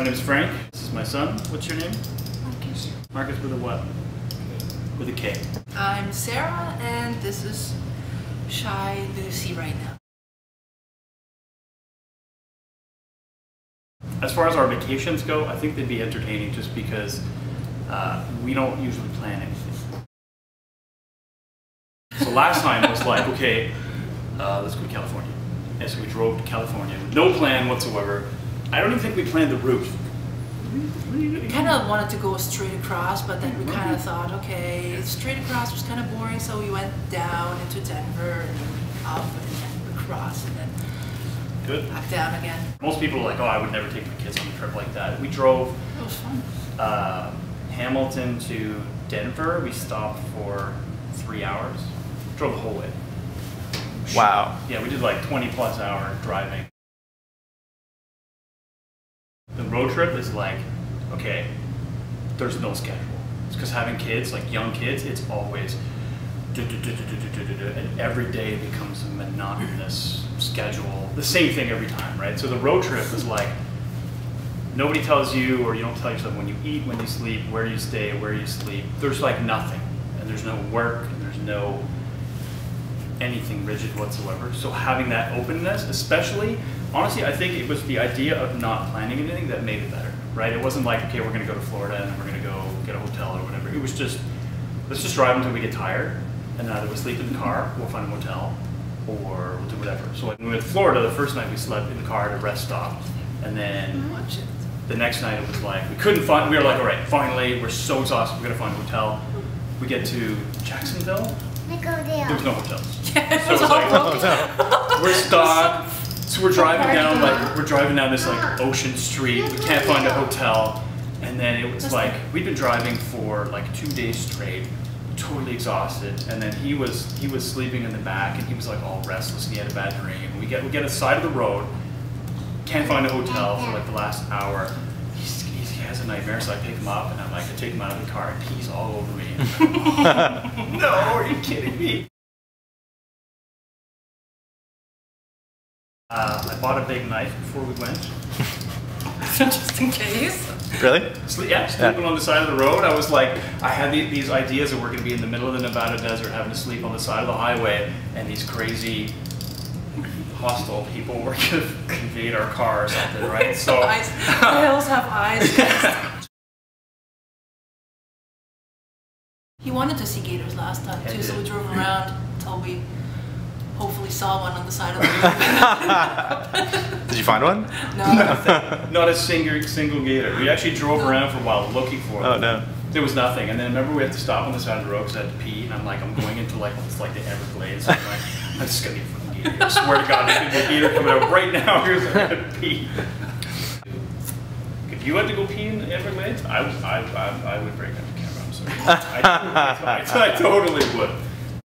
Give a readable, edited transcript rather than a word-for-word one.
My name is Frank. This is my son. What's your name? Marcus. Marcus with a what? With a K. I'm Sarah, and this is Shy Lucy right now. As far as our vacations go, I think they'd be entertaining just because we don't usually plan anything. So last time it was like, okay, let's go to California. And so we drove to California with no plan whatsoever. I don't even think we planned the route. We kind of wanted to go straight across, but then we kind of thought, okay, straight across was kind of boring, so we went down into Denver and up and then across and then back down again. Most people are like, oh, I would never take my kids on a trip like that. We drove It was fun. Hamilton to Denver. We stopped for 3 hours. Drove the whole way. Wow. Yeah, we did like 20+ hour driving. The road trip is like, okay, there's no schedule. It's because having kids, like young kids, it's always and every day becomes a monotonous schedule. The same thing every time, right? So the road trip is like, nobody tells you, or you don't tell yourself when you eat, when you sleep, where you stay, where you sleep. There's like nothing, and there's no work, and there's no anything rigid whatsoever. So having that openness, especially, honestly, I think it was the idea of not planning anything that made it better, right? It wasn't like, okay, we're gonna go to Florida and we're gonna go get a hotel or whatever. It was just, let's just drive until we get tired, and either we'll sleep in the car, we'll find a motel, or we'll do whatever. So when we went to Florida, the first night we slept in the car at a rest stop, and then the next night it was like, we couldn't find, we were like, all right, finally, we're so exhausted, we're gonna find a hotel. We get to Jacksonville, there was no hotels. Yeah, so it was like, we're stuck. So we're driving down, like, we're driving down this like ocean street. We can't find a hotel, and then it was like we'd been driving for like 2 days straight, totally exhausted. And then he was sleeping in the back, and he was like all restless, and he had a bad dream. We get a side of the road, can't find a hotel for like the last hour. He has a nightmare, so I pick him up, and I'm like, I take him out of the car, and he's all over me. No, are you kidding me? I bought a big knife before we went. Just in case. Really? Yeah, sleeping on the side of the road. I was like, I had these ideas that we're going to be in the middle of the Nevada desert, having to sleep on the side of the highway, and these crazy, hostile people were going to invade our car or something, right? So whales have eyes. He wanted to see gators last time too, so we drove around until we hopefully saw one on the side of the road. Did you find one? No. Not a single gator. We actually drove around for a while looking for them. Oh no. There was nothing. And then remember we had to stop on the side of the road because I had to pee, and I'm like, I'm going into like, it's like the Everglades. So I'm like, I'm just going to be a fucking gator. I swear to God, there's going to be a gator coming out right now. Here's I'm going to pee. If you had to go pee in the Everglades, I would break out the camera. I'm sorry. I totally would.